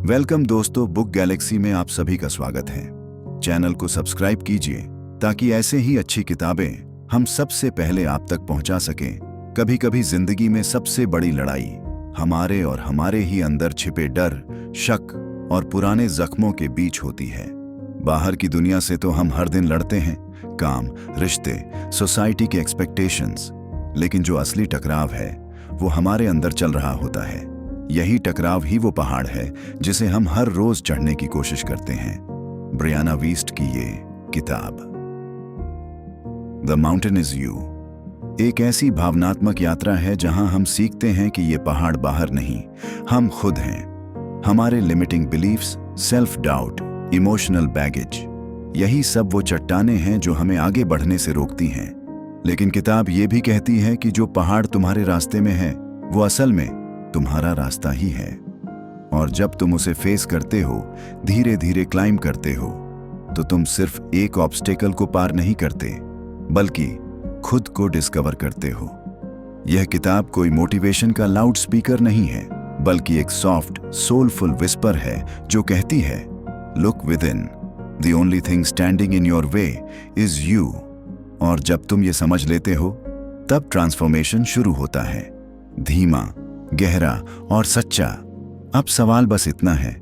Welcome दोस्तों, book Galaxy में आप सभी का स्वागत है। चैनल को सब्सक्राइब कीजिए ताकि ऐसे ही अच्छी किताबें हम सबसे पहले आप तक पहुंचा सकें। कभी कभी जिंदगी में सबसे बड़ी लड़ाई हमारे और हमारे ही अंदर छिपे डर, शक और पुराने जख्मों के बीच होती है। बाहर की दुनिया से तो हम हर दिन लड़ते हैं, काम, रिश्ते, सोसाइटी के एक्सपेक्टेशंस, लेकिन जो असली टकराव है वो हमारे अंदर चल रहा होता है। यही टकराव ही वो पहाड़ है जिसे हम हर रोज चढ़ने की कोशिश करते हैं। ब्रियाना वीस्ट की ये किताब द माउंटेन इज यू एक ऐसी भावनात्मक यात्रा है जहां हम सीखते हैं कि ये पहाड़ बाहर नहीं, हम खुद हैं। हमारे limiting beliefs, self doubt, emotional baggage, यही सब वो चट्टानें हैं जो हमें आगे बढ़ने से रोकती हैं। लेकिन किताब ये भी कहती है कि जो पहाड़ तुम्हारे रास्ते में है वो असल में तुम्हारा रास्ता ही है। और जब तुम उसे फेस करते हो, धीरे धीरे क्लाइंब करते हो, तो तुम सिर्फ एक ऑब्स्टेकल को पार नहीं करते बल्कि खुद को डिस्कवर करते हो। यह किताब कोई मोटिवेशन का लाउड स्पीकर नहीं है, बल्कि एक सॉफ्ट, सोलफुल विस्पर है जो कहती है, look with in, the only thing standing in your way is you. और जब तुम ये समझ लेते हो, तब ट्रांसफॉर्मेशन शुरू होता है, धीमा, गहरा और सच्चा। अब सवाल बस इतना है,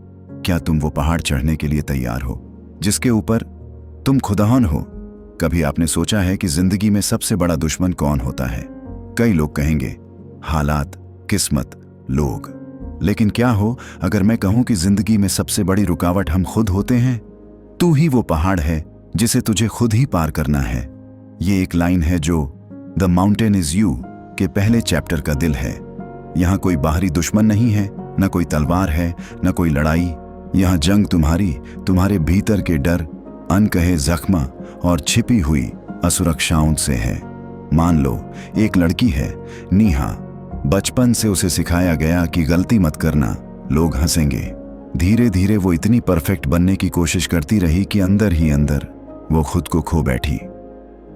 क्या तुम वो पहाड़ चढ़ने के लिए तैयार हो जिसके ऊपर तुम खुदावन हो? कभी आपने सोचा है कि जिंदगी में सबसे बड़ा दुश्मन कौन होता है? कई लोग कहेंगे हालात, किस्मत, लोग। लेकिन क्या हो अगर मैं कहूं कि जिंदगी में सबसे बड़ी रुकावट हम खुद होते हैं? तू ही वो पहाड़ है जिसे तुझे खुद ही पार करना है। ये एक लाइन है जो द माउंटेन इज यू के पहले चैप्टर का दिल है। यहाँ कोई बाहरी दुश्मन नहीं है, न कोई तलवार है, न कोई लड़ाई। यहाँ जंग तुम्हारे भीतर के डर, अनकहे जख्म और छिपी हुई असुरक्षाओं से है। मान लो एक लड़की है, नीहा। बचपन से उसे सिखाया गया कि गलती मत करना, लोग हंसेंगे। धीरे धीरे वो इतनी परफेक्ट बनने की कोशिश करती रही कि अंदर ही अंदर वो खुद को खो बैठी।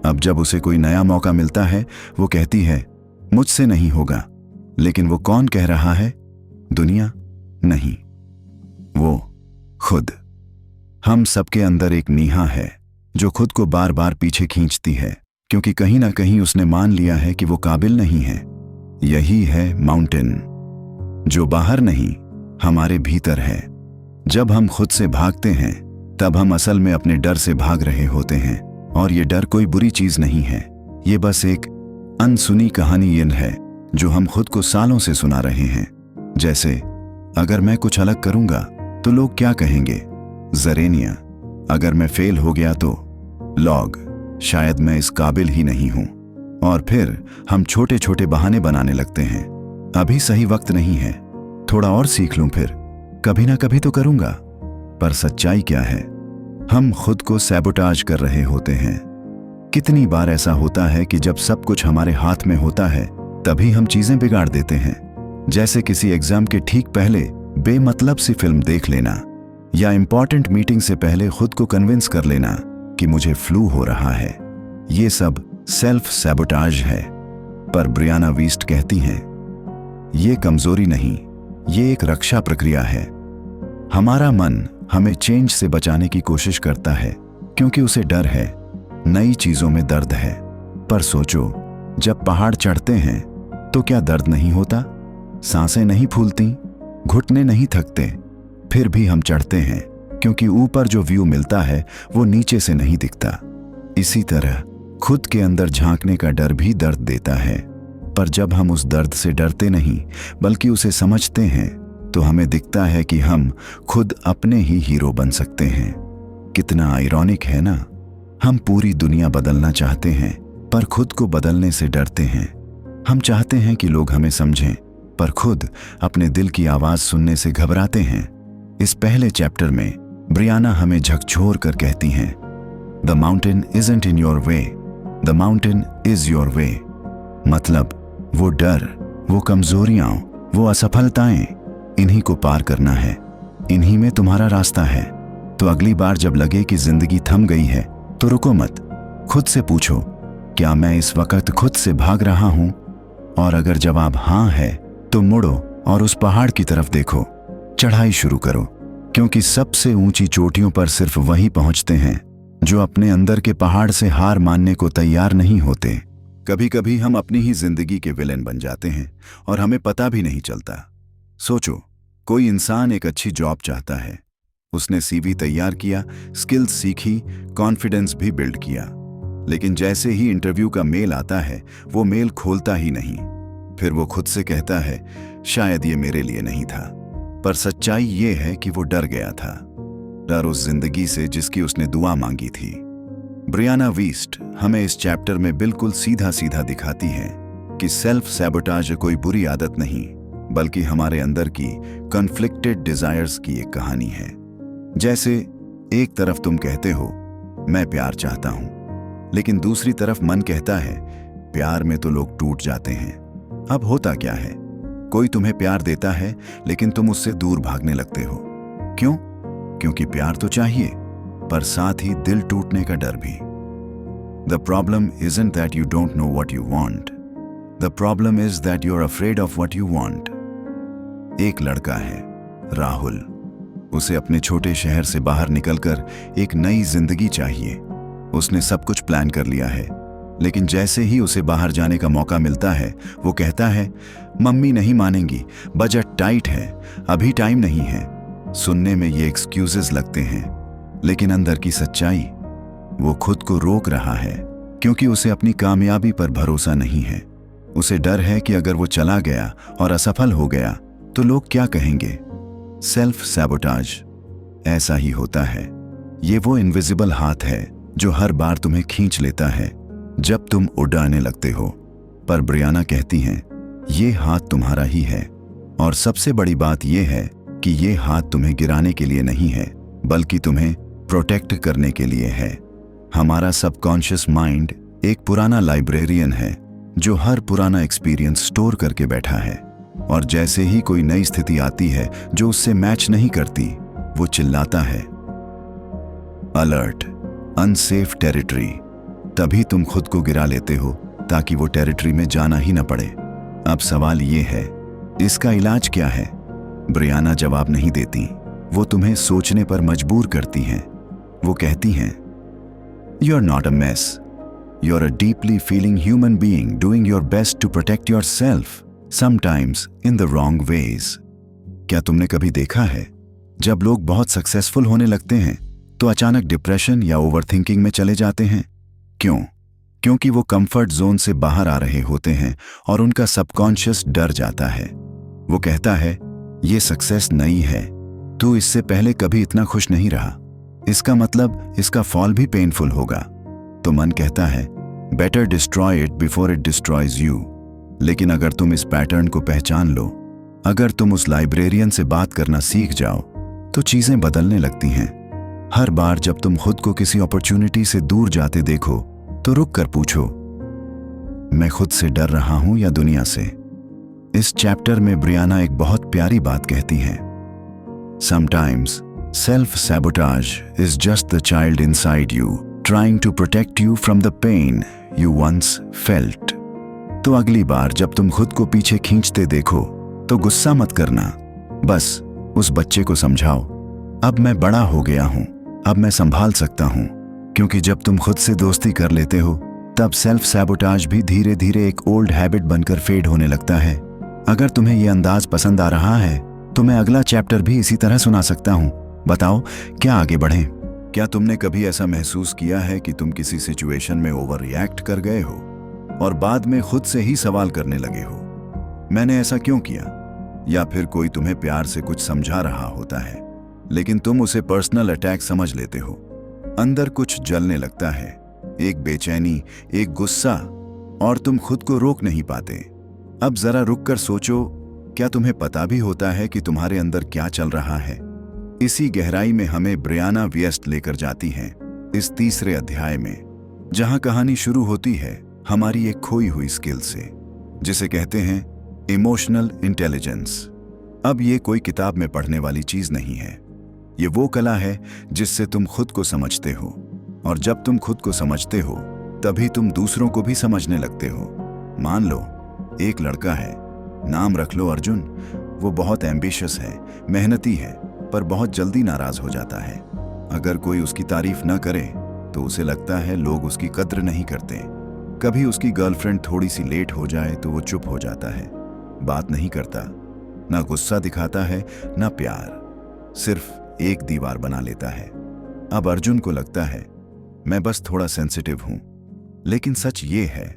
अब जब उसे कोई नया मौका मिलता है, वो कहती है, मुझसे नहीं होगा। लेकिन वो कौन कह रहा है? दुनिया नहीं, वो खुद। हम सबके अंदर एक नीहा है जो खुद को बार बार पीछे खींचती है, क्योंकि कहीं ना कहीं उसने मान लिया है कि वो काबिल नहीं है। यही है माउंटेन, जो बाहर नहीं, हमारे भीतर है। जब हम खुद से भागते हैं, तब हम असल में अपने डर से भाग रहे होते हैं। और ये डर कोई बुरी चीज नहीं है, ये बस एक अनसुनी कहानी है जो हम खुद को सालों से सुना रहे हैं। जैसे, अगर मैं कुछ अलग करूंगा तो लोग क्या कहेंगे? जरेनिया। अगर मैं फेल हो गया तो लॉग, शायद मैं इस काबिल ही नहीं हूं। और फिर हम छोटे छोटे बहाने बनाने लगते हैं। अभी सही वक्त नहीं है, थोड़ा और सीख लूं, फिर कभी ना कभी तो करूंगा। पर सच्चाई क्या है? हम खुद को सैबोटाज कर रहे होते हैं। कितनी बार ऐसा होता है कि जब सब कुछ हमारे हाथ में होता है, तभी हम चीजें बिगाड़ देते हैं। जैसे किसी एग्जाम के ठीक पहले बेमतलब सी फिल्म देख लेना, या इंपॉर्टेंट मीटिंग से पहले खुद को कन्विंस कर लेना कि मुझे फ्लू हो रहा है। ये सब सेल्फ सैबोटाज है। पर ब्रियाना वीस्ट कहती हैं, ये कमजोरी नहीं, ये एक रक्षा प्रक्रिया है। हमारा मन हमें चेंज से बचाने की कोशिश करता है क्योंकि उसे डर है, नई चीजों में दर्द है। पर सोचो, जब पहाड़ चढ़ते हैं तो क्या दर्द नहीं होता? सांसें नहीं फूलती, घुटने नहीं थकते। फिर भी हम चढ़ते हैं क्योंकि ऊपर जो व्यू मिलता है वो नीचे से नहीं दिखता। इसी तरह खुद के अंदर झांकने का डर भी दर्द देता है। पर जब हम उस दर्द से डरते नहीं बल्कि उसे समझते हैं, तो हमें दिखता है कि हम खुद अपने ही हीरो बन सकते हैं। कितना आयरॉनिक है ना? हम पूरी दुनिया बदलना चाहते हैं पर खुद को बदलने से डरते हैं। हम चाहते हैं कि लोग हमें समझें, पर खुद अपने दिल की आवाज सुनने से घबराते हैं। इस पहले चैप्टर में ब्रियाना हमें झकझोर कर कहती हैं, the mountain isn't in your way, the mountain is your way. मतलब वो डर, वो कमजोरियां, वो असफलताएं, इन्हीं को पार करना है। इन्हीं में तुम्हारा रास्ता है। तो अगली बार जब लगे कि जिंदगी थम गई है, तो रुको मत, खुद से पूछो, क्या मैं इस वक्त खुद से भाग रहा हूं? और अगर जवाब हाँ है, तो मुड़ो और उस पहाड़ की तरफ देखो, चढ़ाई शुरू करो। क्योंकि सबसे ऊंची चोटियों पर सिर्फ वही पहुंचते हैं जो अपने अंदर के पहाड़ से हार मानने को तैयार नहीं होते। कभी कभी हम अपनी ही जिंदगी के विलेन बन जाते हैं और हमें पता भी नहीं चलता। सोचो, कोई इंसान एक अच्छी जॉब चाहता है। उसने सीवी तैयार किया, स्किल्स सीखी, कॉन्फिडेंस भी बिल्ड किया, लेकिन जैसे ही इंटरव्यू का मेल आता है वो मेल खोलता ही नहीं। फिर वो खुद से कहता है शायद ये मेरे लिए नहीं था। पर सच्चाई ये है कि वो डर गया था, डर उस जिंदगी से जिसकी उसने दुआ मांगी थी। ब्रियाना वीस्ट हमें इस चैप्टर में बिल्कुल सीधा सीधा दिखाती है कि सेल्फ सैबोटाज कोई बुरी आदत नहीं, बल्कि हमारे अंदर की कॉन्फ्लिक्टेड डिजायर्स की एक कहानी है। जैसे एक तरफ तुम कहते हो मैं प्यार चाहता हूं, लेकिन दूसरी तरफ मन कहता है प्यार में तो लोग टूट जाते हैं। अब होता क्या है, कोई तुम्हें प्यार देता है लेकिन तुम उससे दूर भागने लगते हो। क्यों? क्योंकि प्यार तो चाहिए, पर साथ ही दिल टूटने का डर भी। The problem isn't that you don't know what you want, the problem is that you are afraid of what you want. एक लड़का है राहुल, उसे अपने छोटे शहर से बाहर निकलकर एक नई जिंदगी चाहिए। उसने सब कुछ प्लान कर लिया है, लेकिन जैसे ही उसे बाहर जाने का मौका मिलता है वो कहता है मम्मी नहीं मानेंगी, बजट टाइट है, अभी टाइम नहीं है। सुनने में ये एक्सक्यूजेस लगते हैं, लेकिन अंदर की सच्चाई, वो खुद को रोक रहा है क्योंकि उसे अपनी कामयाबी पर भरोसा नहीं है। उसे डर है कि अगर वो चला गया और असफल हो गया तो लोग क्या कहेंगे। सेल्फ सैबोटाज ऐसा ही होता है। ये वो इनविजिबल हाथ है जो हर बार तुम्हें खींच लेता है जब तुम उड़ाने लगते हो। पर ब्रियाना कहती हैं ये हाथ तुम्हारा ही है, और सबसे बड़ी बात यह है कि ये हाथ तुम्हें गिराने के लिए नहीं है, बल्कि तुम्हें प्रोटेक्ट करने के लिए है। हमारा सबकॉन्शियस माइंड एक पुराना लाइब्रेरियन है जो हर पुराना एक्सपीरियंस स्टोर करके बैठा है, और जैसे ही कोई नई स्थिति आती है जो उससे मैच नहीं करती, वो चिल्लाता है अलर्ट, अनसेफ टेरिटरी। तभी तुम खुद को गिरा लेते हो ताकि वो टेरिटरी में जाना ही न पड़े। अब सवाल ये है, इसका इलाज क्या है? ब्रियाना जवाब नहीं देती, वो तुम्हें सोचने पर मजबूर करती हैं। वो कहती हैं you are not a mess, you are a deeply feeling human being doing your best to protect your self, sometimes in the wrong ways. क्या तुमने कभी देखा है जब लोग बहुत सक्सेसफुल होने लगते हैं तो अचानक डिप्रेशन या ओवरथिंकिंग में चले जाते हैं? क्यों? क्योंकि वो कंफर्ट जोन से बाहर आ रहे होते हैं और उनका सबकॉन्शियस डर जाता है। वो कहता है ये सक्सेस नई है, तू इससे पहले कभी इतना खुश नहीं रहा, इसका मतलब इसका फॉल भी पेनफुल होगा। तो मन कहता है better destroy it before it destroys you. लेकिन अगर तुम इस पैटर्न को पहचान लो, अगर तुम उस लाइब्रेरियन से बात करना सीख जाओ, तो चीजें बदलने लगती हैं। हर बार जब तुम खुद को किसी अपॉर्चुनिटी से दूर जाते देखो तो रुक कर पूछो मैं खुद से डर रहा हूं या दुनिया से। इस चैप्टर में ब्रियाना एक बहुत प्यारी बात कहती है, sometimes self sabotage is just the child inside you trying to protect you from the pain you once felt. तो अगली बार जब तुम खुद को पीछे खींचते देखो तो गुस्सा मत करना, बस उस बच्चे को समझाओ अब मैं बड़ा हो गया हूं, अब मैं संभाल सकता हूं। क्योंकि जब तुम खुद से दोस्ती कर लेते हो तब सेल्फ सैबोटाज भी धीरे धीरे एक ओल्ड हैबिट बनकर फेड होने लगता है। अगर तुम्हें यह अंदाज पसंद आ रहा है तो मैं अगला चैप्टर भी इसी तरह सुना सकता हूं। बताओ क्या आगे बढ़ें? क्या तुमने कभी ऐसा महसूस किया है कि तुम किसी सिचुएशन में ओवर रिएक्ट कर गए हो और बाद में खुद से ही सवाल करने लगे हो, मैंने ऐसा क्यों किया? या फिर कोई तुम्हें प्यार से कुछ समझा रहा होता है लेकिन तुम उसे पर्सनल अटैक समझ लेते हो। अंदर कुछ जलने लगता है, एक बेचैनी, एक गुस्सा, और तुम खुद को रोक नहीं पाते। अब जरा रुक कर सोचो, क्या तुम्हें पता भी होता है कि तुम्हारे अंदर क्या चल रहा है? इसी गहराई में हमें ब्रियाना वीस्ट लेकर जाती हैं इस तीसरे अध्याय में, जहां कहानी शुरू होती है हमारी एक खोई हुई स्किल से, जिसे कहते हैं इमोशनल इंटेलिजेंस। अब ये कोई किताब में पढ़ने वाली चीज नहीं है, ये वो कला है जिससे तुम खुद को समझते हो, और जब तुम खुद को समझते हो तभी तुम दूसरों को भी समझने लगते हो। मान लो एक लड़का है, नाम रख लो अर्जुन। वो बहुत एम्बिशियस है, मेहनती है, पर बहुत जल्दी नाराज हो जाता है। अगर कोई उसकी तारीफ न करे तो उसे लगता है लोग उसकी कद्र नहीं करते। कभी उसकी गर्लफ्रेंड थोड़ी सी लेट हो जाए तो वो चुप हो जाता है, बात नहीं करता, ना गुस्सा दिखाता है ना प्यार, सिर्फ एक दीवार बना लेता है। अब अर्जुन को लगता है मैं बस थोड़ा सेंसिटिव हूं, लेकिन सच ये है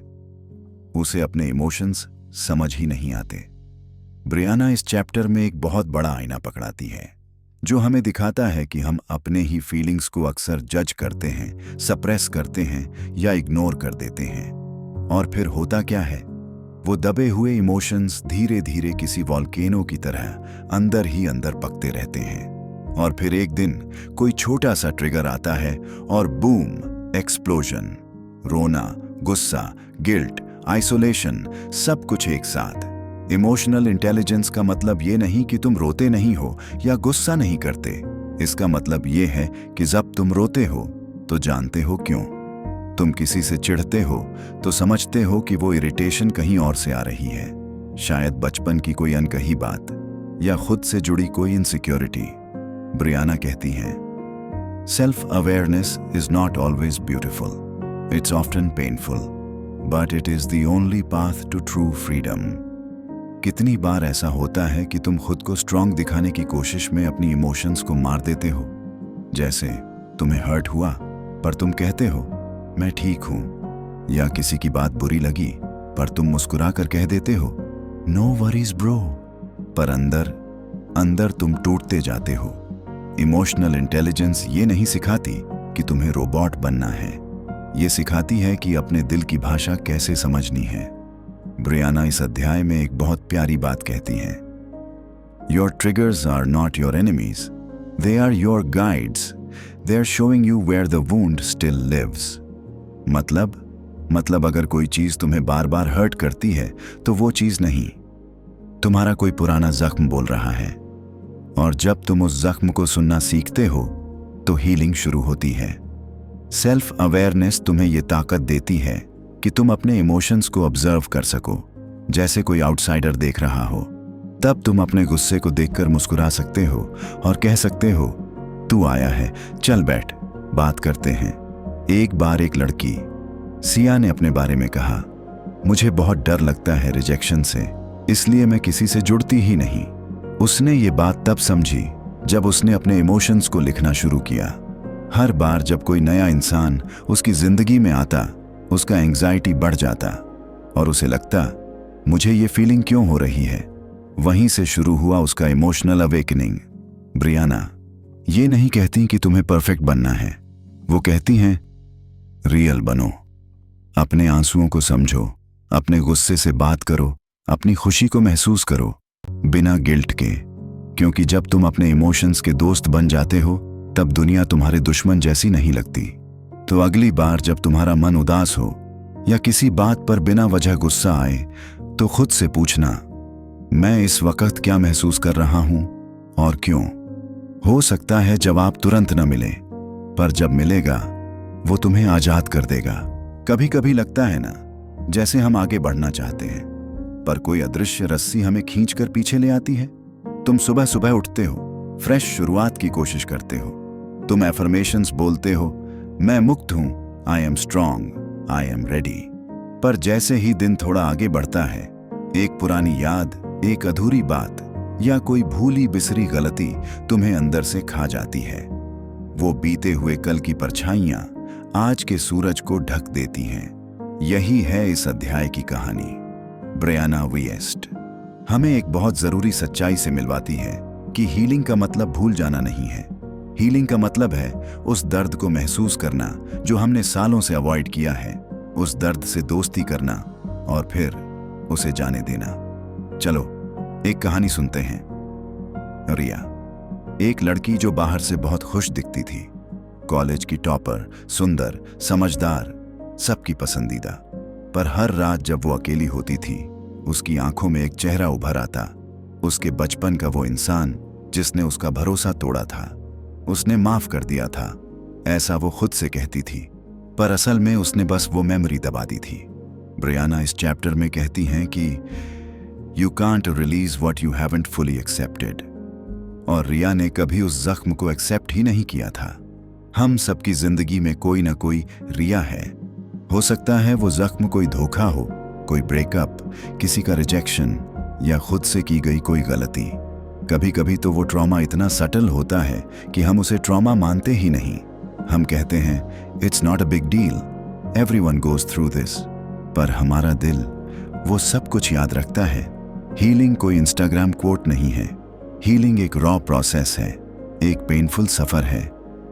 उसे अपने इमोशंस समझ ही नहीं आते। ब्रियाना इस चैप्टर में एक बहुत बड़ा आईना पकड़ाती है जो हमें दिखाता है कि हम अपने ही फीलिंग्स को अक्सर जज करते हैं, सप्रेस करते हैं या इग्नोर कर देते हैं। और फिर होता क्या है, वो दबे हुए इमोशंस धीरे धीरे किसी वॉल्केनो की तरह अंदर ही अंदर पकते रहते हैं। और फिर एक दिन कोई छोटा सा ट्रिगर आता है और बूम, एक्सप्लोजन। रोना, गुस्सा, गिल्ट, आइसोलेशन, सब कुछ एक साथ। इमोशनल इंटेलिजेंस का मतलब ये नहीं कि तुम रोते नहीं हो या गुस्सा नहीं करते। इसका मतलब ये है कि जब तुम रोते हो तो जानते हो क्यों। तुम किसी से चिढ़ते हो तो समझते हो कि वो इरिटेशन कहीं और से आ रही है, शायद बचपन की कोई अनकही बात या खुद से जुड़ी कोई इनसिक्योरिटी। ब्रियाना कहती हैं, self awareness is not always beautiful, it's often painful, but it is the only path to true freedom. कितनी बार ऐसा होता है कि तुम खुद को स्ट्रांग दिखाने की कोशिश में अपनी इमोशंस को मार देते हो। जैसे तुम्हें हर्ट हुआ पर तुम कहते हो मैं ठीक हूं, या किसी की बात बुरी लगी पर तुम मुस्कुरा कर कह देते हो नो वरीज ब्रो, पर अंदर अंदर तुम टूटते जाते हो। इमोशनल इंटेलिजेंस ये नहीं सिखाती कि तुम्हें रोबोट बनना है, ये सिखाती है कि अपने दिल की भाषा कैसे समझनी है। ब्रियाना इस अध्याय में एक बहुत प्यारी बात कहती हैं, your triggers are not your enemies, they are your guides, they are showing you where the wound still lives. मतलब अगर कोई चीज तुम्हें बार बार हर्ट करती है तो वो चीज नहीं, तुम्हारा कोई पुराना जख्म बोल रहा है। और जब तुम उस जख्म को सुनना सीखते हो तो हीलिंग शुरू होती है। सेल्फ अवेयरनेस तुम्हें ये ताकत देती है कि तुम अपने इमोशंस को ऑब्जर्व कर सको, जैसे कोई आउटसाइडर देख रहा हो। तब तुम अपने गुस्से को देखकर मुस्कुरा सकते हो और कह सकते हो तू आया है, चल बैठ, बात करते हैं। एक बार एक लड़की सिया ने अपने बारे में कहा, मुझे बहुत डर लगता है रिजेक्शन से, इसलिए मैं किसी से जुड़ती ही नहीं। उसने ये बात तब समझी जब उसने अपने इमोशंस को लिखना शुरू किया। हर बार जब कोई नया इंसान उसकी जिंदगी में आता, उसका एंग्जाइटी बढ़ जाता और उसे लगता मुझे ये फीलिंग क्यों हो रही है। वहीं से शुरू हुआ उसका इमोशनल अवेकनिंग। ब्रियाना ये नहीं कहती कि तुम्हें परफेक्ट बनना है, वो कहती हैं रियल बनो, अपने आंसुओं को समझो, अपने गुस्से से बात करो, अपनी खुशी को महसूस करो बिना गिल्ट के। क्योंकि जब तुम अपने इमोशंस के दोस्त बन जाते हो तब दुनिया तुम्हारे दुश्मन जैसी नहीं लगती। तो अगली बार जब तुम्हारा मन उदास हो या किसी बात पर बिना वजह गुस्सा आए तो खुद से पूछना मैं इस वक्त क्या महसूस कर रहा हूं और क्यों। हो सकता है जवाब तुरंत न मिले, पर जब मिलेगा वो तुम्हें आजाद कर देगा। कभी कभी लगता है ना जैसे हम आगे बढ़ना चाहते हैं पर कोई अदृश्य रस्सी हमें खींचकर पीछे ले आती है। तुम सुबह सुबह उठते हो, फ्रेश शुरुआत की कोशिश करते हो, तुम एफर्मेशंस बोलते हो, मैं मुक्त हूं, I am strong, I am ready. पर जैसे ही दिन थोड़ा आगे बढ़ता है, एक पुरानी याद, एक अधूरी बात या कोई भूली बिसरी गलती तुम्हें अंदर से खा जाती है। वो बीते हुए कल की परछाइयां आज के सूरज को ढक देती हैं। यही है इस अध्याय की कहानी। ब्रियाना विएस्ट हमें एक बहुत जरूरी सच्चाई से मिलवाती है कि हीलिंग का मतलब भूल जाना नहीं है। हीलिंग का मतलब है उस दर्द को महसूस करना जो हमने सालों से अवॉइड किया है, उस दर्द से दोस्ती करना और फिर उसे जाने देना। चलो एक कहानी सुनते हैं। रिया एक लड़की जो बाहर से बहुत खुश दिखती थी, कॉलेज की टॉपर, सुंदर, समझदार, सबकी पसंदीदा। पर हर रात जब वो अकेली होती थी उसकी आंखों में एक चेहरा उभर आता, उसके बचपन का वो इंसान जिसने उसका भरोसा तोड़ा था, उसने माफ कर दिया था, ऐसा वो खुद से कहती थी, पर असल में उसने बस वो मेमोरी दबा दी थी। ब्रियाना इस चैप्टर में कहती हैं कि you can't release what you haven't fully accepted. और रिया ने कभी उस जख्म को एक्सेप्ट ही नहीं किया था। हम सबकी जिंदगी में कोई ना कोई रिया है। हो सकता है वो जख्म कोई धोखा हो, कोई ब्रेकअप, किसी का रिजेक्शन या खुद से की गई कोई गलती। कभी कभी तो वो ट्रॉमा इतना सटल होता है कि हम उसे ट्रॉमा मानते ही नहीं। हम कहते हैं it's not a big deal, everyone goes through this. पर हमारा दिल वो सब कुछ याद रखता है। हीलिंग कोई इंस्टाग्राम कोट नहीं है। हीलिंग एक रॉ प्रोसेस है, एक पेनफुल सफर है।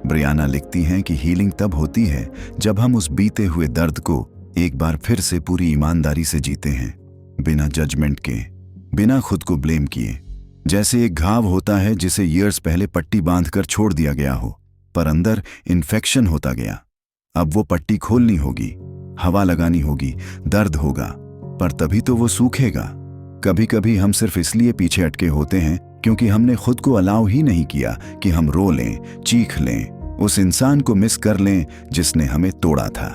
ब्रियाना लिखती हैं कि हीलिंग तब होती है जब हम उस बीते हुए दर्द को एक बार फिर से पूरी ईमानदारी से जीते हैं, बिना जजमेंट के, बिना खुद को ब्लेम किए। जैसे एक घाव होता है जिसे ईयर्स पहले पट्टी बांधकर छोड़ दिया गया हो, पर अंदर इन्फेक्शन होता गया। अब वो पट्टी खोलनी होगी, हवा लगानी होगी, दर्द होगा, पर तभी तो वो सूखेगा। कभी कभी हम सिर्फ इसलिए पीछे अटके होते हैं क्योंकि हमने खुद को अलाउ ही नहीं किया कि हम रो लें, चीख लें, उस इंसान को मिस कर लें जिसने हमें तोड़ा था।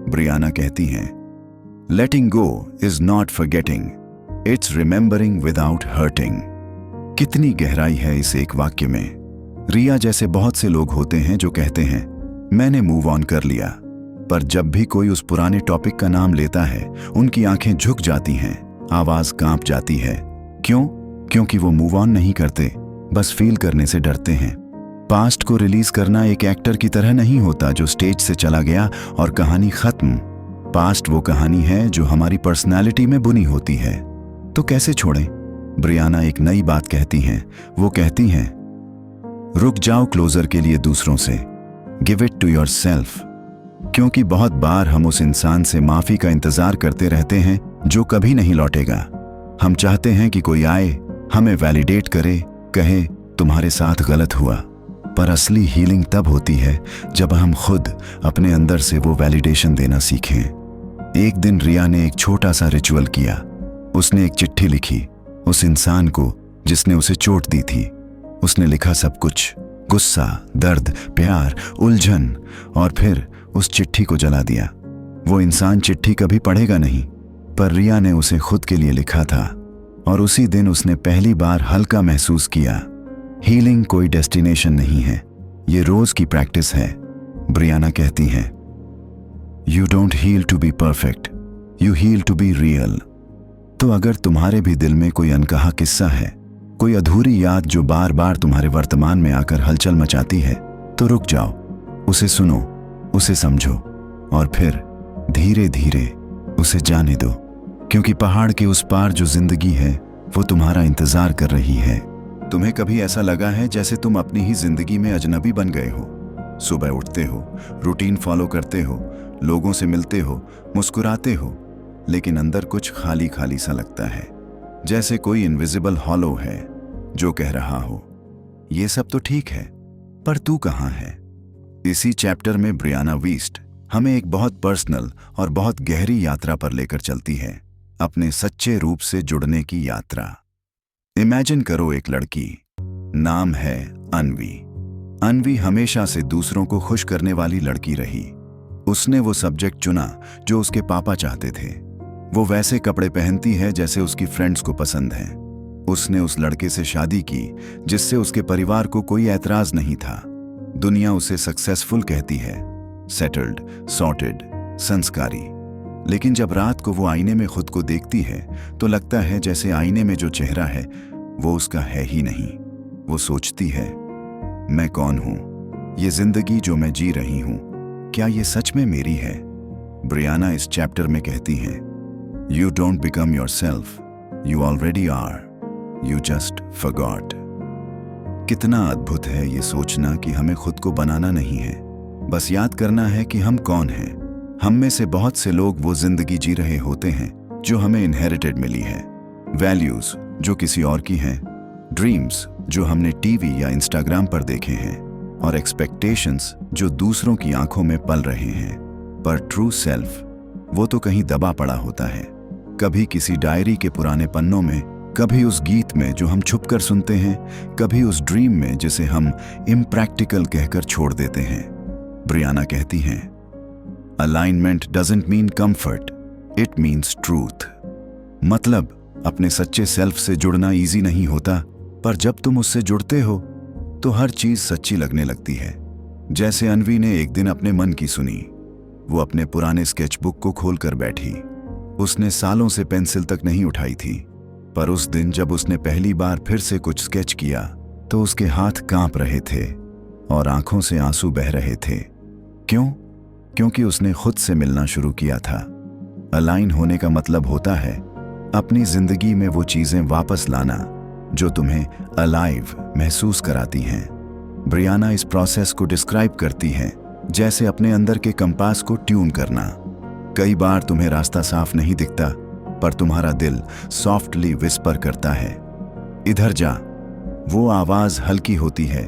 ब्रियाना कहती हैं, letting go is not forgetting, it's remembering without hurting. कितनी गहराई है इस एक वाक्य में। रिया जैसे बहुत से लोग होते हैं जो कहते हैं मैंने मूव ऑन कर लिया, पर जब भी कोई उस पुराने टॉपिक का नाम लेता है उनकी आंखें झुक जाती हैं, आवाज कांप जाती है। क्यों? क्योंकि वो मूव ऑन नहीं करते, बस फील करने से डरते हैं। पास्ट को रिलीज करना एक एक्टर की तरह नहीं होता जो स्टेज से चला गया और कहानी खत्म। पास्ट वो कहानी है जो हमारी पर्सनालिटी में बुनी होती है। तो कैसे छोड़ें? ब्रियाना एक नई बात कहती हैं। वो कहती हैं, रुक जाओ क्लोजर के लिए दूसरों से, गिव इट टू योरसेल्फ। क्योंकि बहुत बार हम उस इंसान से माफी का इंतजार करते रहते हैं जो कभी नहीं लौटेगा। हम चाहते हैं कि कोई आए, हमें वैलिडेट करे, कहे तुम्हारे साथ गलत हुआ। पर असली हीलिंग तब होती है जब हम खुद अपने अंदर से वो वैलिडेशन देना सीखें। एक दिन रिया ने एक छोटा सा रिचुअल किया। उसने एक चिट्ठी लिखी उस इंसान को जिसने उसे चोट दी थी। उसने लिखा सब कुछ, गुस्सा, दर्द, प्यार, उलझन, और फिर उस चिट्ठी को जला दिया। वो इंसान चिट्ठी कभी पढ़ेगा नहीं, पर रिया ने उसे खुद के लिए लिखा था, और उसी दिन उसने पहली बार हल्का महसूस किया। हीलिंग कोई डेस्टिनेशन नहीं है, ये रोज की प्रैक्टिस है। ब्रियाना कहती हैं, you don't heal to be perfect, you heal to be real. तो अगर तुम्हारे भी दिल में कोई अनकहा किस्सा है, कोई अधूरी याद जो बार बार तुम्हारे वर्तमान में आकर हलचल मचाती है, तो रुक जाओ, उसे सुनो, उसे समझो, और फिर धीरे धीरे उसे जाने दो। क्योंकि पहाड़ के उस पार जो जिंदगी है वो तुम्हारा इंतजार कर रही है। तुम्हें कभी ऐसा लगा है जैसे तुम अपनी ही जिंदगी में अजनबी बन गए हो? सुबह उठते हो, रूटीन फॉलो करते हो, लोगों से मिलते हो, मुस्कुराते हो, लेकिन अंदर कुछ खाली खाली सा लगता है, जैसे कोई इनविजिबल हॉलो है जो कह रहा हो ये सब तो ठीक है, पर तू कहाँ है? इसी चैप्टर में ब्रियाना वीस्ट हमें एक बहुत पर्सनल और बहुत गहरी यात्रा पर लेकर चलती है, अपने सच्चे रूप से जुड़ने की यात्रा। इमेजिन करो एक लड़की, नाम है अन्वी। अन्वी हमेशा से दूसरों को खुश करने वाली लड़की रही। उसने वो सब्जेक्ट चुना जो उसके पापा चाहते थे। वो वैसे कपड़े पहनती है जैसे उसकी फ्रेंड्स को पसंद हैं। उसने उस लड़के से शादी की जिससे उसके परिवार को कोई ऐतराज नहीं था। दुनिया उसे सक्सेसफुल कहती है, सेटल्ड, सॉर्टेड, संस्कारी। लेकिन जब रात को वो आईने में खुद को देखती है तो लगता है जैसे आईने में जो चेहरा है वो उसका है ही नहीं। वो सोचती है, मैं कौन हूं? ये जिंदगी जो मैं जी रही हूं, क्या ये सच में मेरी है? ब्रियाना इस चैप्टर में कहती हैं, you don't become yourself, you already are, you just forgot. कितना अद्भुत है ये सोचना कि हमें खुद को बनाना नहीं है, बस याद करना है कि हम कौन हैं। हम में से बहुत से लोग वो जिंदगी जी रहे होते हैं जो हमें इनहेरिटेड मिली है, वैल्यूज जो किसी और की हैं, ड्रीम्स जो हमने टीवी या इंस्टाग्राम पर देखे हैं, और एक्सपेक्टेशंस जो दूसरों की आंखों में पल रहे हैं। पर ट्रू सेल्फ वो तो कहीं दबा पड़ा होता है, कभी किसी डायरी के पुराने पन्नों में, कभी उस गीत में जो हम छुपकर सुनते हैं, कभी उस ड्रीम में जिसे हम इम्प्रैक्टिकल कहकर छोड़ देते हैं। ब्रियाना कहती हैं, alignment doesn't mean comfort, it means truth. मतलब अपने सच्चे सेल्फ से जुड़ना इजी नहीं होता, पर जब तुम उससे जुड़ते हो तो हर चीज सच्ची लगने लगती है। जैसे अनवी ने एक दिन अपने मन की सुनी। वो अपने पुराने स्केचबुक को खोलकर बैठी। उसने सालों से पेंसिल तक नहीं उठाई थी, पर उस दिन जब उसने पहली बार फिर से कुछ स्केच किया तो उसके हाथ कांप रहे थे और आंखों से आंसू बह रहे थे। क्यों? क्योंकि उसने खुद से मिलना शुरू किया था। अलाइन होने का मतलब होता है अपनी जिंदगी में वो चीजें वापस लाना जो तुम्हें अलाइव महसूस कराती हैं। ब्रियाना इस प्रोसेस को डिस्क्राइब करती है जैसे अपने अंदर के कंपास को ट्यून करना। कई बार तुम्हें रास्ता साफ नहीं दिखता, पर तुम्हारा दिल सॉफ्टली विस्पर करता है, इधर जा। वो आवाज हल्की होती है,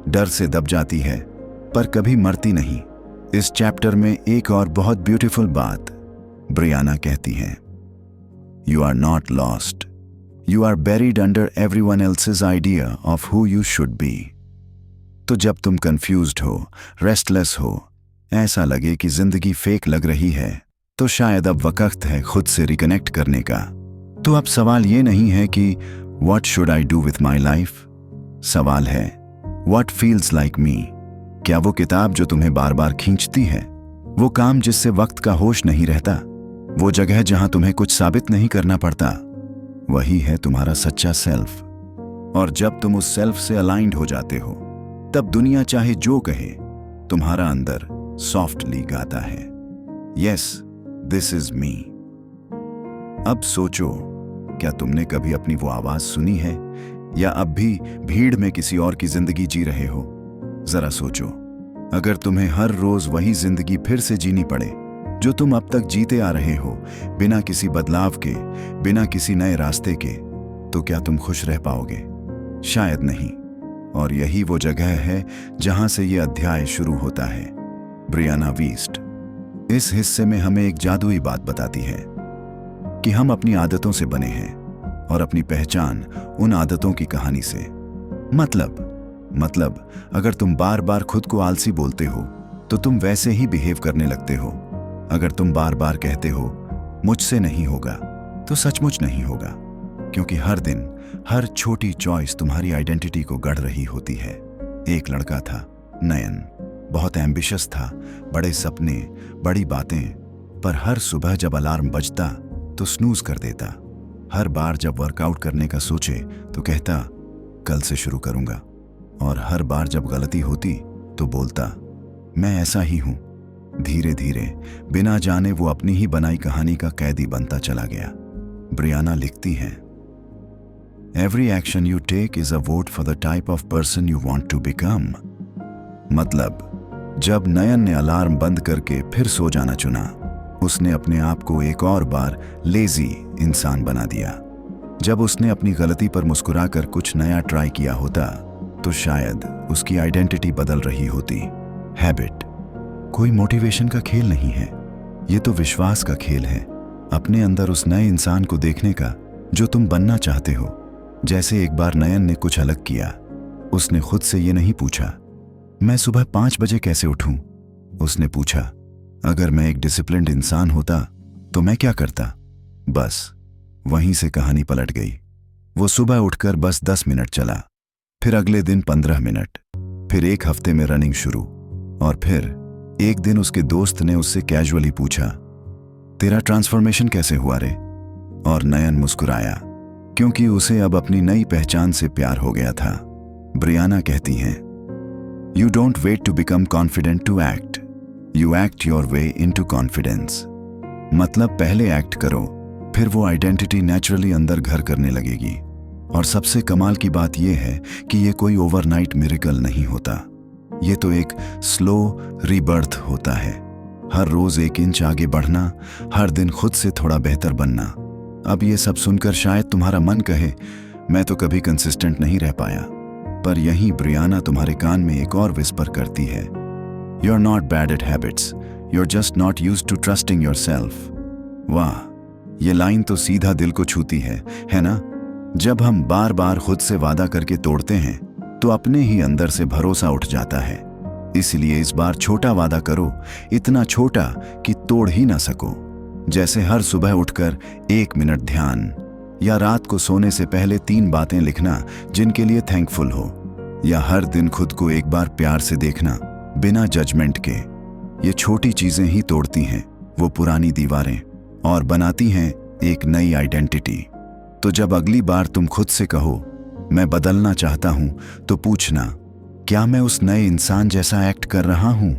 डर से दब जाती है, पर कभी मरती नहीं। इस चैप्टर में एक और बहुत ब्यूटीफुल बात ब्रियाना कहती है, you are not lost, you are buried under everyone else's idea of who you should be. तो जब तुम कंफ्यूज्ड हो, रेस्टलेस हो, ऐसा लगे कि जिंदगी फेक लग रही है, तो शायद अब वक्त है खुद से रिकनेक्ट करने का। तो अब सवाल ये नहीं है कि what should I do with my life, सवाल है व्हाट फील्स लाइक मी। क्या वो किताब जो तुम्हें बार बार खींचती है, वो काम जिससे वक्त का होश नहीं रहता, वो जगह जहां तुम्हें कुछ साबित नहीं करना पड़ता, वही है तुम्हारा सच्चा सेल्फ। और जब तुम उस सेल्फ से अलाइंड हो जाते हो, तब दुनिया चाहे जो कहे, तुम्हारा अंदर सॉफ्टली गाता है, यस दिस इज मी। अब सोचो, क्या तुमने कभी अपनी वो आवाज सुनी है, या अब भी भीड़ में किसी और की जिंदगी जी रहे हो? जरा सोचो, अगर तुम्हें हर रोज वही जिंदगी फिर से जीनी पड़े जो तुम अब तक जीते आ रहे हो, बिना किसी बदलाव के, बिना किसी नए रास्ते के, तो क्या तुम खुश रह पाओगे? शायद नहीं। और यही वो जगह है जहां से ये अध्याय शुरू होता है। ब्रियाना वीस्ट इस हिस्से में हमें एक जादुई बात बताती है कि हम अपनी आदतों से बने हैं और अपनी पहचान उन आदतों की कहानी से। मतलब अगर तुम बार बार खुद को आलसी बोलते हो तो तुम वैसे ही बिहेव करने लगते हो। अगर तुम बार बार कहते हो मुझसे नहीं होगा, तो सचमुच नहीं होगा, क्योंकि हर दिन हर छोटी चॉइस तुम्हारी आइडेंटिटी को गढ़ रही होती है। एक लड़का था, नयन, बहुत एम्बिशियस था, बड़े सपने, बड़ी बातें, पर हर सुबह जब अलार्म बजता तो स्नूज कर देता। हर बार जब वर्कआउट करने का सोचे तो कहता कल से शुरू करूंगा, और हर बार जब गलती होती तो बोलता मैं ऐसा ही हूं। धीरे धीरे बिना जाने वो अपनी ही बनाई कहानी का कैदी बनता चला गया। ब्रियाना लिखती हैं, every action you take is a vote for the type of person you want to become. मतलब जब नयन ने अलार्म बंद करके फिर सो जाना चुना, उसने अपने आप को एक और बार लेजी इंसान बना दिया। जब उसने अपनी गलती पर मुस्कुराकर कुछ नया ट्राई किया होता तो शायद उसकी आइडेंटिटी बदल रही होती। हैबिट कोई मोटिवेशन का खेल नहीं है, ये तो विश्वास का खेल है, अपने अंदर उस नए इंसान को देखने का जो तुम बनना चाहते हो। जैसे एक बार नयन ने कुछ अलग किया। उसने खुद से ये नहीं पूछा मैं सुबह 5 बजे कैसे उठूं। उसने पूछा अगर मैं एक डिसिप्लिन्ड इंसान होता तो मैं क्या करता। बस वहीं से कहानी पलट गई। वो सुबह उठकर बस 10 मिनट चला, फिर अगले दिन 15 मिनट, फिर एक हफ्ते में रनिंग शुरू, और फिर एक दिन उसके दोस्त ने उससे कैजुअली पूछा तेरा ट्रांसफॉर्मेशन कैसे हुआ रे। और नयन मुस्कुराया, क्योंकि उसे अब अपनी नई पहचान से प्यार हो गया था। ब्रियाना कहती हैं, you don't wait to become confident to act, you act your way into confidence. मतलब पहले एक्ट करो, फिर वो आइडेंटिटी नेचुरली अंदर घर करने लगेगी। और सबसे कमाल की बात यह है कि ये कोई ओवरनाइट मिरेकल नहीं होता, ये तो एक स्लो रीबर्थ होता है। हर रोज 1 इंच आगे बढ़ना, हर दिन खुद से थोड़ा बेहतर बनना। अब ये सब सुनकर शायद तुम्हारा मन कहे मैं तो कभी कंसिस्टेंट नहीं रह पाया, पर यहीं ब्रियाना तुम्हारे कान में एक और विस्पर करती है, you are not bad at habits, you are just not used to trusting yourself. वाह, ये लाइन तो सीधा दिल को छूती है ना? जब हम बार बार खुद से वादा करके तोड़ते हैं तो अपने ही अंदर से भरोसा उठ जाता है। इसलिए इस बार छोटा वादा करो, इतना छोटा कि तोड़ ही ना सको। जैसे हर सुबह उठकर 1 मिनट ध्यान, या रात को सोने से पहले 3 बातें लिखना जिनके लिए थैंकफुल हो, या हर दिन खुद को एक बार प्यार से देखना बिना जजमेंट के। ये छोटी चीजें ही तोड़ती हैं वो पुरानी दीवारें और बनाती हैं एक नई आइडेंटिटी। तो जब अगली बार तुम खुद से कहो मैं बदलना चाहता हूं, तो पूछना क्या मैं उस नए इंसान जैसा एक्ट कर रहा हूं?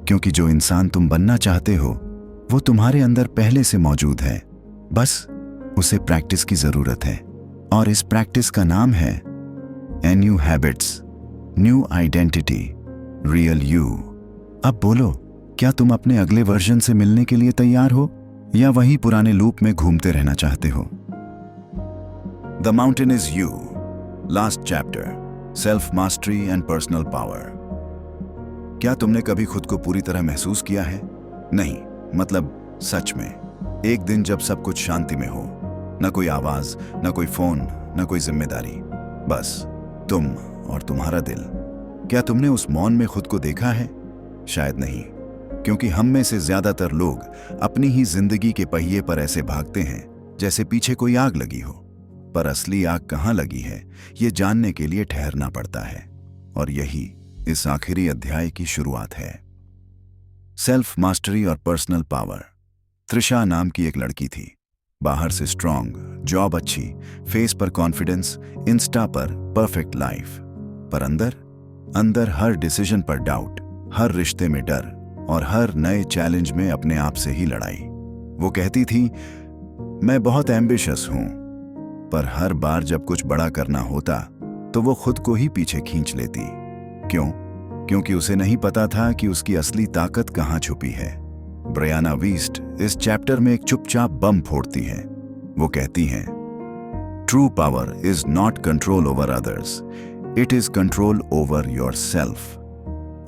क्योंकि जो इंसान तुम बनना चाहते हो वो तुम्हारे अंदर पहले से मौजूद है, बस उसे प्रैक्टिस की जरूरत है। और इस प्रैक्टिस का नाम है a new habits, new identity, real you. अब बोलो, क्या तुम अपने अगले वर्जन से मिलने के लिए तैयार हो या वही पुराने लूप में घूमते रहना चाहते हो? The mountain is you, last chapter, self mastery and personal power. क्या तुमने कभी खुद को पूरी तरह महसूस किया है? नहीं, मतलब सच में। एक दिन जब सब कुछ शांति में हो, न कोई आवाज, न कोई फोन, न कोई जिम्मेदारी, बस तुम और तुम्हारा दिल। क्या तुमने उस मौन में खुद को देखा है? शायद नहीं, क्योंकि हम में से ज्यादातर लोग अपनी ही जिंदगी के पहिए पर ऐसे भागते हैं जैसे पीछे कोई आग लगी हो। पर असली आग कहाँ लगी है ये जानने के लिए ठहरना पड़ता है, और यही इस आखिरी अध्याय की शुरुआत है। सेल्फ मास्टरी और पर्सनल पावर। त्रिशा नाम की एक लड़की थी, बाहर से स्ट्रांग, जॉब अच्छी, फेस पर कॉन्फिडेंस, इंस्टा पर परफेक्ट लाइफ, पर अंदर हर डिसीजन पर डाउट, हर रिश्ते में डर और हर नए चैलेंज में अपने आप से ही लड़ाई। वो कहती थी मैं बहुत एम्बिशियस हूं, पर हर बार जब कुछ बड़ा करना होता तो वो खुद को ही पीछे खींच लेती। क्यों? क्योंकि उसे नहीं पता था कि उसकी असली ताकत कहां छुपी है। ब्रियाना वीस्ट इस चैप्टर में एक चुपचाप बम फोड़ती है। वो कहती हैं true power is not control over others, it is control over yourself.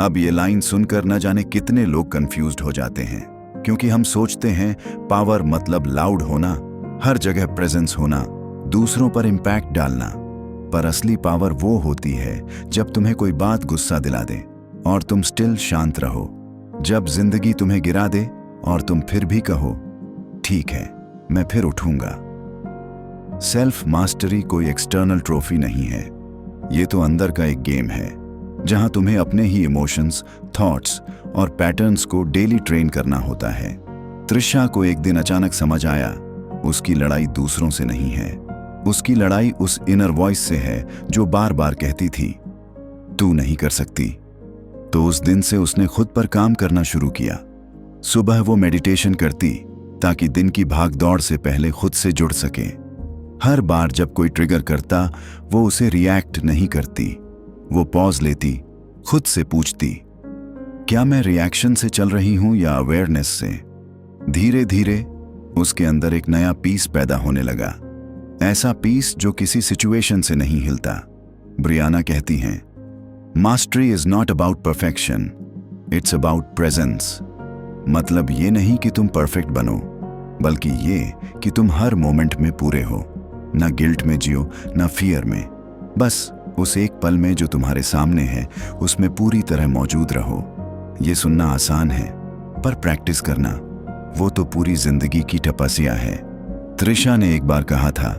अब ये लाइन सुनकर न जाने कितने लोग कंफ्यूज्ड हो जाते हैं, क्योंकि हम सोचते हैं पावर मतलब लाउड होना, हर जगह प्रेजेंस होना, दूसरों पर इंपैक्ट डालना। पर असली पावर वो होती है जब तुम्हें कोई बात गुस्सा दिला दे और तुम स्टिल शांत रहो, जब जिंदगी तुम्हें गिरा दे और तुम फिर भी कहो ठीक है, मैं फिर उठूंगा। सेल्फ मास्टरी कोई एक्सटर्नल ट्रॉफी नहीं है, ये तो अंदर का एक गेम है जहां तुम्हें अपने ही इमोशंस, थॉट्स और पैटर्न्स को डेली ट्रेन करना होता है। त्रिशा को एक दिन अचानक समझ आया उसकी लड़ाई दूसरों से नहीं है, उसकी लड़ाई उस इनर वॉइस से है जो बार बार कहती थी तू नहीं कर सकती। तो उस दिन से उसने खुद पर काम करना शुरू किया। सुबह वो मेडिटेशन करती ताकि दिन की भाग दौड़ से पहले खुद से जुड़ सके। हर बार जब कोई ट्रिगर करता वो उसे रिएक्ट नहीं करती, वो पॉज लेती, खुद से पूछती क्या मैं रिएक्शन से चल रही हूं या अवेयरनेस से। धीरे धीरे उसके अंदर एक नया पीस पैदा होने लगा, ऐसा पीस जो किसी सिचुएशन से नहीं हिलता। ब्रियाना कहती हैं mastery is not about perfection, it's about presence. मतलब ये नहीं कि तुम परफेक्ट बनो, बल्कि ये कि तुम हर मोमेंट में पूरे हो, ना गिल्ट में जियो ना फियर में, बस उस एक पल में जो तुम्हारे सामने है उसमें पूरी तरह मौजूद रहो। ये सुनना आसान है, पर प्रैक्टिस करना वो तो पूरी जिंदगी की तपस्या है। त्रिशा ने एक बार कहा था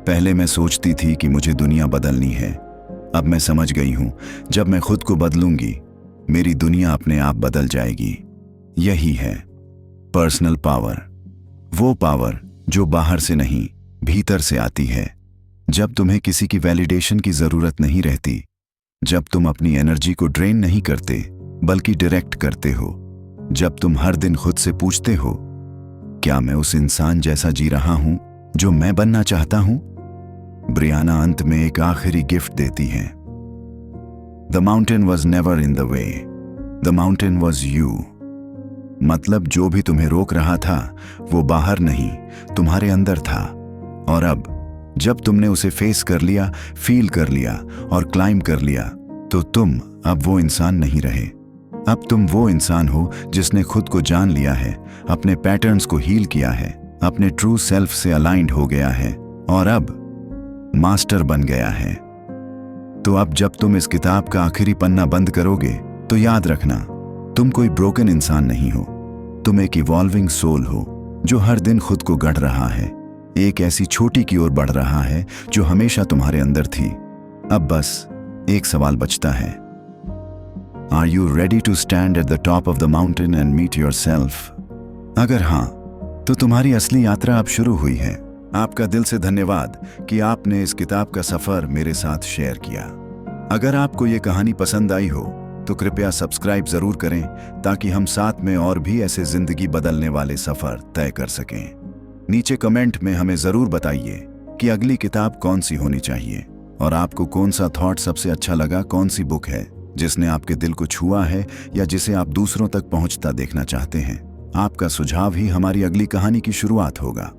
पहले मैं सोचती थी कि मुझे दुनिया बदलनी है, अब मैं समझ गई हूं जब मैं खुद को बदलूंगी मेरी दुनिया अपने आप बदल जाएगी। यही है पर्सनल पावर, वो पावर जो बाहर से नहीं भीतर से आती है। जब तुम्हें किसी की वैलिडेशन की जरूरत नहीं रहती, जब तुम अपनी एनर्जी को ड्रेन नहीं करते बल्कि डायरेक्ट करते हो, जब तुम हर दिन खुद से पूछते हो क्या मैं उस इंसान जैसा जी रहा हूं जो मैं बनना चाहता हूं। ब्रियाना अंत में एक आखिरी गिफ्ट देती हैं the mountain was never in the way, the mountain was you. मतलब जो भी तुम्हें रोक रहा था वो बाहर नहीं तुम्हारे अंदर था, और अब जब तुमने उसे फेस कर लिया, फील कर लिया और क्लाइम कर लिया, तो तुम अब वो इंसान नहीं रहे। अब तुम वो इंसान हो जिसने खुद को जान लिया है, अपने पैटर्न्स को हील किया है, अपने ट्रू सेल्फ से अलाइंड हो गया है और अब मास्टर बन गया है। तो अब जब तुम इस किताब का आखिरी पन्ना बंद करोगे तो याद रखना तुम कोई ब्रोकन इंसान नहीं हो, तुम एक इवॉल्विंग सोल हो जो हर दिन खुद को गढ़ रहा है, एक ऐसी छोटी की ओर बढ़ रहा है जो हमेशा तुम्हारे अंदर थी। अब बस एक सवाल बचता है, are you ready to stand at the top of the mountain and meet your self? अगर हाँ, तो तुम्हारी असली यात्रा अब शुरू हुई है। आपका दिल से धन्यवाद कि आपने इस किताब का सफर मेरे साथ शेयर किया। अगर आपको ये कहानी पसंद आई हो तो कृपया सब्सक्राइब जरूर करें, ताकि हम साथ में और भी ऐसे जिंदगी बदलने वाले सफर तय कर सकें। नीचे कमेंट में हमें जरूर बताइए कि अगली किताब कौन सी होनी चाहिए, और आपको कौन सा थॉट सबसे अच्छा लगा, कौन सी बुक है जिसने आपके दिल को छुआ है या जिसे आप दूसरों तक पहुंचता देखना चाहते हैं। आपका सुझाव ही हमारी अगली कहानी की शुरुआत होगा।